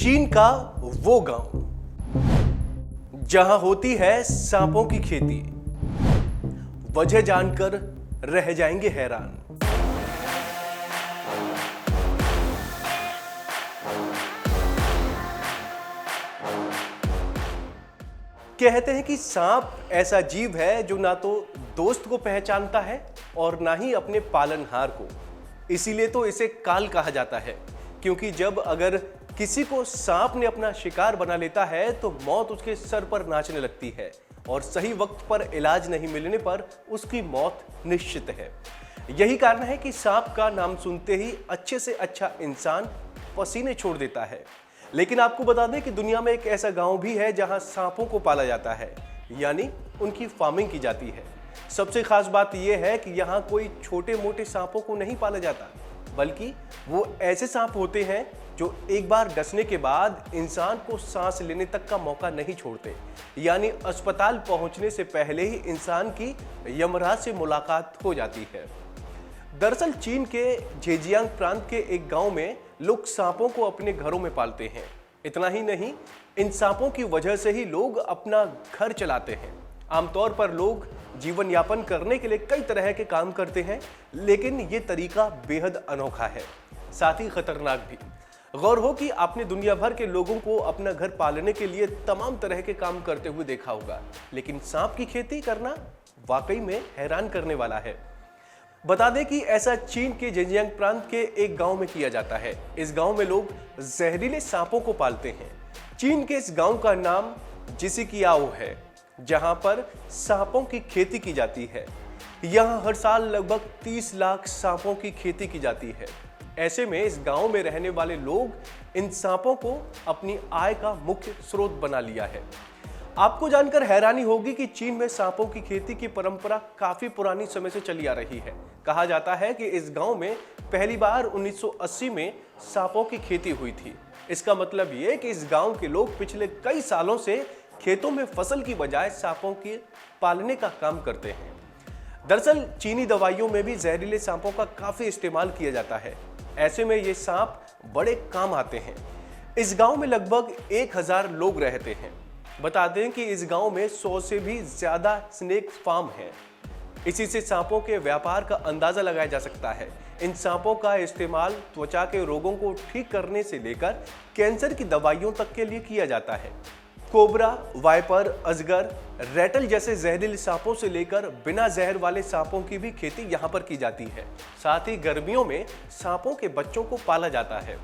चीन का वो गांव जहां होती है सांपों की खेती। वजह जानकर रह जाएंगे हैरान। कहते हैं कि सांप ऐसा जीव है जो ना तो दोस्त को पहचानता है और ना ही अपने पालनहार को। इसीलिए तो इसे काल कहा जाता है, क्योंकि जब अगर किसी को सांप ने अपना शिकार बना लेता है तो मौत उसके सर पर नाचने लगती है और सही वक्त पर इलाज नहीं मिलने पर उसकी मौत निश्चित है। यही कारण है कि सांप का नाम सुनते ही अच्छे से अच्छा इंसान पसीने छोड़ देता है। लेकिन आपको बता दें कि दुनिया में एक ऐसा गांव भी है जहां सांपों को पाला जाता है, यानी उनकी फार्मिंग की जाती है। सबसे खास बात यह है कि यहाँ कोई छोटे मोटे सांपों को नहीं पाला जाता, बल्कि वो ऐसे सांप होते हैं जो एक बार डसने के बाद इंसान को सांस लेने तक का मौका नहीं छोड़ते, यानी अस्पताल पहुंचने से पहले ही इंसान की यमराज से मुलाकात हो जाती है। दरअसल चीन के झेजियांग प्रांत के एक गांव में लोग सांपों को अपने घरों में पालते हैं। इतना ही नहीं, इन सांपों की वजह से ही लोग अपना घर चलाते हैं। आमतौर पर लोग जीवन यापन करने के लिए कई तरह के काम करते हैं, लेकिन ये तरीका बेहद अनोखा है, साथ ही खतरनाक भी। गौर हो कि आपने दुनिया भर के लोगों को अपना घर पालने के लिए तमाम तरह के काम करते हुए देखा होगा, लेकिन सांप की खेती करना वाकई में हैरान करने वाला है। बता दें कि ऐसा चीन के झेजियांग प्रांत के एक गांव में किया जाता है। इस गांव में लोग जहरीले सांपों को पालते हैं। चीन के इस गांव का नाम जिसिकियाओ है, जहां पर सांपों की खेती की जाती है। यहां हर साल लगभग 30 लाख सांपों की खेती की जाती है। ऐसे में इस गांव में रहने वाले लोग इन सांपों को अपनी आय का मुख्य स्रोत बना लिया है। आपको जानकर हैरानी होगी कि चीन में सांपों की खेती की परंपरा काफी पुरानी समय से चली आ रही है। कहा जाता है कि इस गांव में पहली बार 1980 में सांपों की खेती हुई थी। इसका मतलब ये कि इस गांव के लोग पिछले कई सालों से खेतों में फसल की बजाय सांपों के पालने का काम करते हैं। दरअसल चीनी दवाइयों में भी जहरीले सांपों का काफी इस्तेमाल किया जाता है। ऐसे में ये सांप बड़े काम आते हैं। इस गांव में लगभग 1000 लोग रहते हैं। बता दें कि इस गांव में 100 से भी ज्यादा स्नेक फार्म हैं। इसी से सांपों के व्यापार का अंदाजा लगाया जा सकता है। इन सांपों का इस्तेमाल त्वचा के रोगों को ठीक करने से लेकर कैंसर की दवाइयों तक के लिए किया जाता है। कोबरा, वाइपर, अजगर, रैटल जैसे जहरीले सांपों से लेकर बिना जहर वाले सांपों की भी खेती यहाँ पर की जाती है। साथ ही गर्मियों में सांपों के बच्चों को पाला जाता है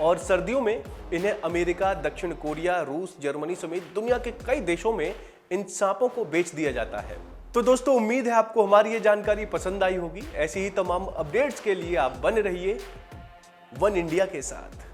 और सर्दियों में इन्हें अमेरिका, दक्षिण कोरिया, रूस, जर्मनी समेत दुनिया के कई देशों में इन सांपों को बेच दिया जाता है। तो दोस्तों, उम्मीद है आपको हमारी ये जानकारी पसंद आई होगी। ऐसी ही तमाम अपडेट्स के लिए आप बने रहिए वन इंडिया के साथ।